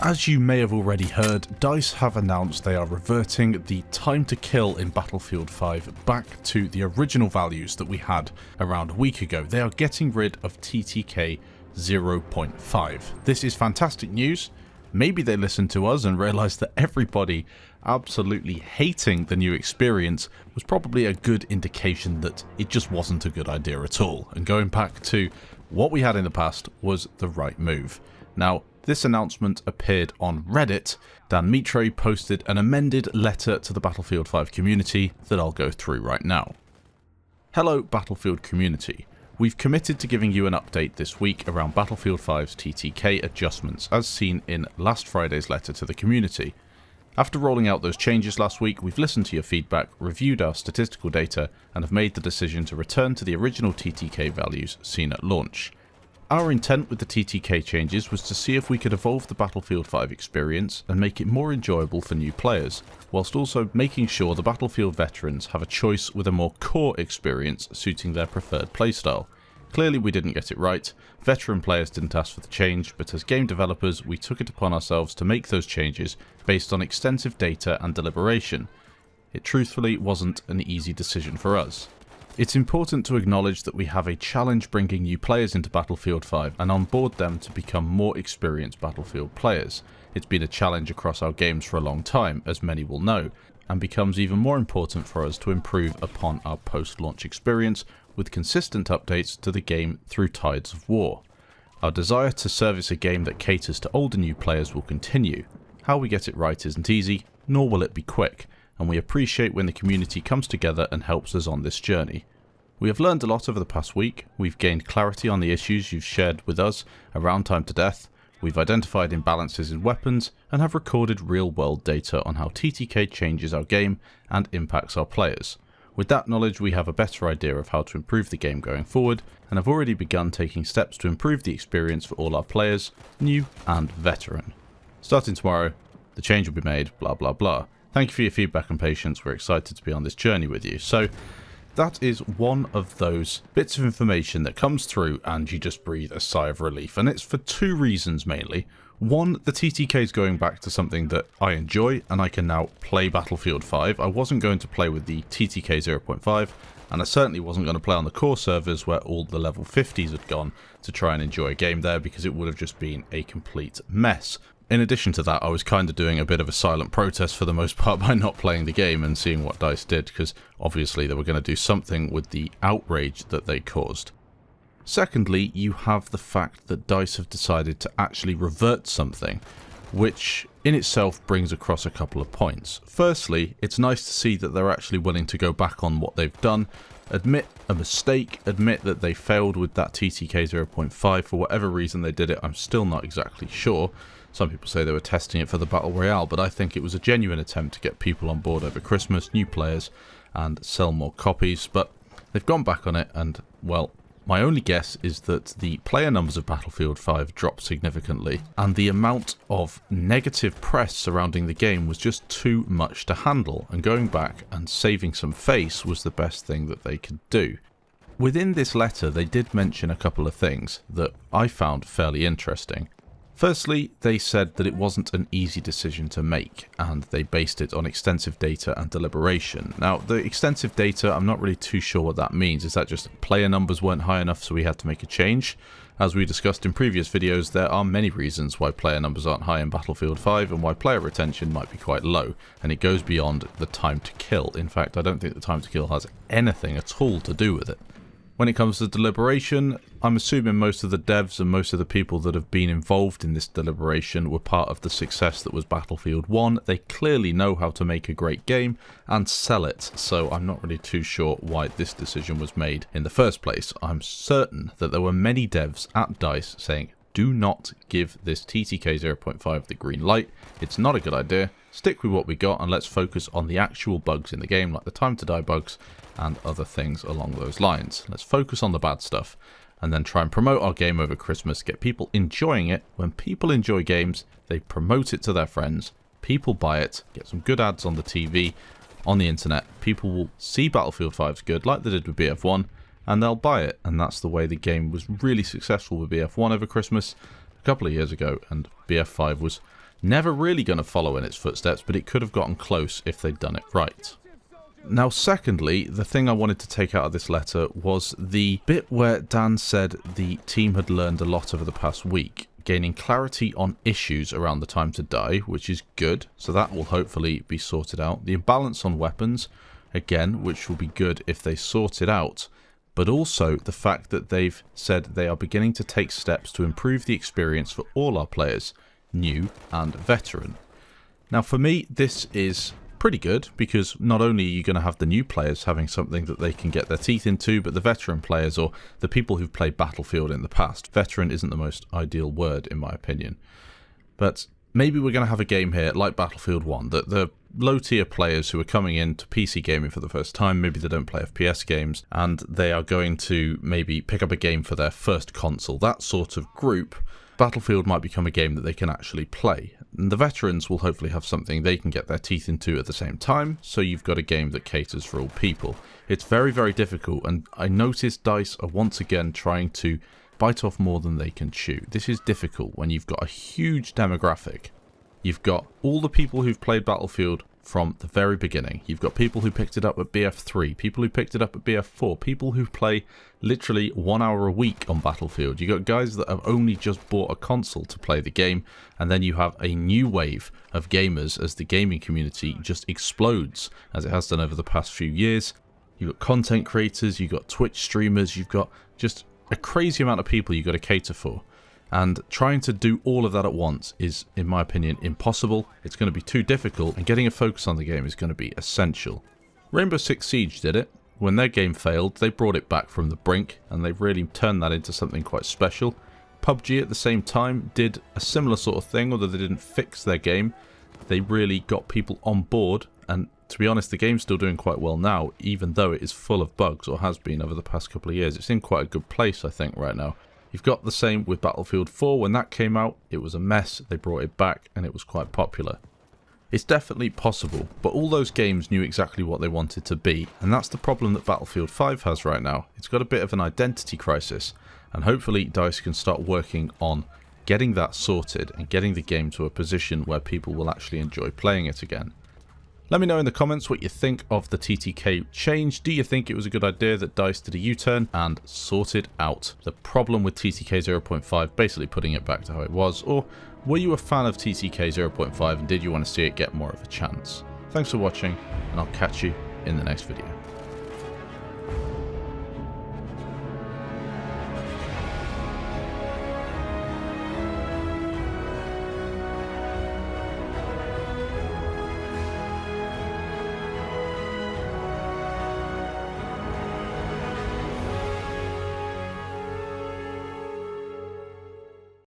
As you may have already heard, DICE have announced they are reverting the time to kill in Battlefield 5 back to the original values that we had around a week ago. They are getting rid of TTK 0.5. This is fantastic news. Maybe they listened to us and realised that everybody absolutely hating the new experience was probably a good indication that it just wasn't a good idea at all, and going back to what we had in the past was the right move. Now, this announcement appeared on Reddit. Dan Mitre posted an amended letter to the Battlefield 5 community that I'll go through right now. Hello Battlefield community. We've committed to giving you an update this week around Battlefield 5's TTK adjustments as seen in last Friday's letter to the community. After rolling out those changes last week, we've listened to your feedback, reviewed our statistical data, and have made the decision to return to the original TTK values seen at launch. Our intent with the TTK changes was to see if we could evolve the Battlefield 5 experience and make it more enjoyable for new players, whilst also making sure the Battlefield veterans have a choice with a more core experience suiting their preferred playstyle. Clearly we didn't get it right, veteran players didn't ask for the change, but as game developers we took it upon ourselves to make those changes based on extensive data and deliberation. It truthfully wasn't an easy decision for us. It's important to acknowledge that we have a challenge bringing new players into Battlefield 5 and onboard them to become more experienced Battlefield players. It's been a challenge across our games for a long time, as many will know, and becomes even more important for us to improve upon our post-launch experience with consistent updates to the game through Tides of War. Our desire to service a game that caters to older new players will continue. How we get it right isn't easy, nor will it be quick, and we appreciate when the community comes together and helps us on this journey. We have learned a lot over the past week, we've gained clarity on the issues you've shared with us around time to death, we've identified imbalances in weapons, and have recorded real-world data on how TTK changes our game and impacts our players. With that knowledge we have a better idea of how to improve the game going forward, and have already begun taking steps to improve the experience for all our players, new and veteran. Starting tomorrow, the change will be made, blah blah blah. Thank you for your feedback and patience, we're excited to be on this journey with you. So, that is one of those bits of information that comes through and you just breathe a sigh of relief, and it's for two reasons mainly. One, the TTK is going back to something that I enjoy and I can now play Battlefield 5. I wasn't going to play with the TTK 0.5 and I certainly wasn't going to play on the core servers where all the level 50s had gone to try and enjoy a game there, because it would have just been a complete mess. In addition to that, I was kind of doing a bit of a silent protest for the most part by not playing the game and seeing what DICE did, because obviously they were going to do something with the outrage that they caused. Secondly, you have the fact that DICE have decided to actually revert something, which in itself brings across a couple of points. Firstly, it's nice to see that they're actually willing to go back on what they've done, admit a mistake, admit that they failed with that TTK 0.5 for whatever reason they did it. I'm still not exactly sure. Some people say they were testing it for the Battle Royale, but I think it was a genuine attempt to get people on board over Christmas, new players, and sell more copies. But they've gone back on it, and, well, my only guess is that the player numbers of Battlefield 5 dropped significantly, and the amount of negative press surrounding the game was just too much to handle, and going back and saving some face was the best thing that they could do. Within this letter, they did mention a couple of things that I found fairly interesting. Firstly, they said that it wasn't an easy decision to make, and they based it on extensive data and deliberation. Now, the extensive data, I'm not really too sure what that means. Is that just player numbers weren't high enough so we had to make a change? As we discussed in previous videos, there are many reasons why player numbers aren't high in Battlefield 5 and why player retention might be quite low, and it goes beyond the time to kill. In fact, I don't think the time to kill has anything at all to do with it. When it comes to deliberation, I'm assuming most of the devs and most of the people that have been involved in this deliberation were part of the success that was Battlefield 1. They clearly know how to make a great game and sell it, so I'm not really too sure why this decision was made in the first place. I'm certain that there were many devs at DICE saying, do not give this TTK 0.5 the green light, it's not a good idea, stick with what we got and let's focus on the actual bugs in the game, like the time to die bugs and other things along those lines. Let's focus on the bad stuff and then try and promote our game over Christmas, get people enjoying it. When people enjoy games, they promote it to their friends, people buy it, get some good ads on the TV, on the internet, people will see Battlefield 5's good, like they did with BF1, and they'll buy it, and that's the way the game was really successful with BF1 over Christmas a couple of years ago, and BF5 was Never really going to follow in its footsteps, but it could have gotten close if they'd done it right. Now, secondly, the thing I wanted to take out of this letter was the bit where Dan said the team had learned a lot over the past week, gaining clarity on issues around the time to die, which is good, so that will hopefully be sorted out. The imbalance on weapons, again, which will be good if they sort it out, but also the fact that they've said they are beginning to take steps to improve the experience for all our players, new and veteran. Now, for me, this is pretty good, because not only are you going to have the new players having something that they can get their teeth into, but the veteran players, or the people who've played Battlefield in the past. Veteran isn't the most ideal word in my opinion, but maybe we're going to have a game here like Battlefield 1 that the low tier players who are coming into PC gaming for the first time, maybe they don't play FPS games, and they are going to maybe pick up a game for their first console. That sort of group, Battlefield might become a game that they can actually play. And the veterans will hopefully have something they can get their teeth into at the same time, so you've got a game that caters for all people. It's very, very difficult, and I noticed DICE are once again trying to bite off more than they can chew. This is difficult when you've got a huge demographic. You've got all the people who've played Battlefield from the very beginning. You've got people who picked it up at BF3, people who picked it up at BF4, people who play literally 1 hour a week on Battlefield. You've got guys that have only just bought a console to play the game, and then you have a new wave of gamers as the gaming community just explodes, as it has done over the past few years. You've got content creators, you've got Twitch streamers, you've got just a crazy amount of people you've got to cater for. And trying to do all of that at once is, in my opinion, impossible. It's going to be too difficult, and getting a focus on the game is going to be essential. Rainbow Six Siege did it. When their game failed, they brought it back from the brink, and they've really turned that into something quite special. PUBG at the same time did a similar sort of thing, although they didn't fix their game. They really got people on board, and to be honest, the game's still doing quite well now, even though it is full of bugs, or has been over the past couple of years. It's in quite a good place, I think, right now. You've got the same with Battlefield 4. When that came out, it was a mess. They brought it back, and it was quite popular. It's definitely possible, but all those games knew exactly what they wanted to be, and that's the problem that Battlefield 5 has right now. It's got a bit of an identity crisis, and hopefully DICE can start working on getting that sorted and getting the game to a position where people will actually enjoy playing it again. Let me know in the comments what you think of the TTK change. Do you think it was a good idea that DICE did a U-turn and sorted out the problem with TTK 0.5, basically putting it back to how it was? Or were you a fan of TTK 0.5 and did you want to see it get more of a chance? Thanks for watching, and I'll catch you in the next video.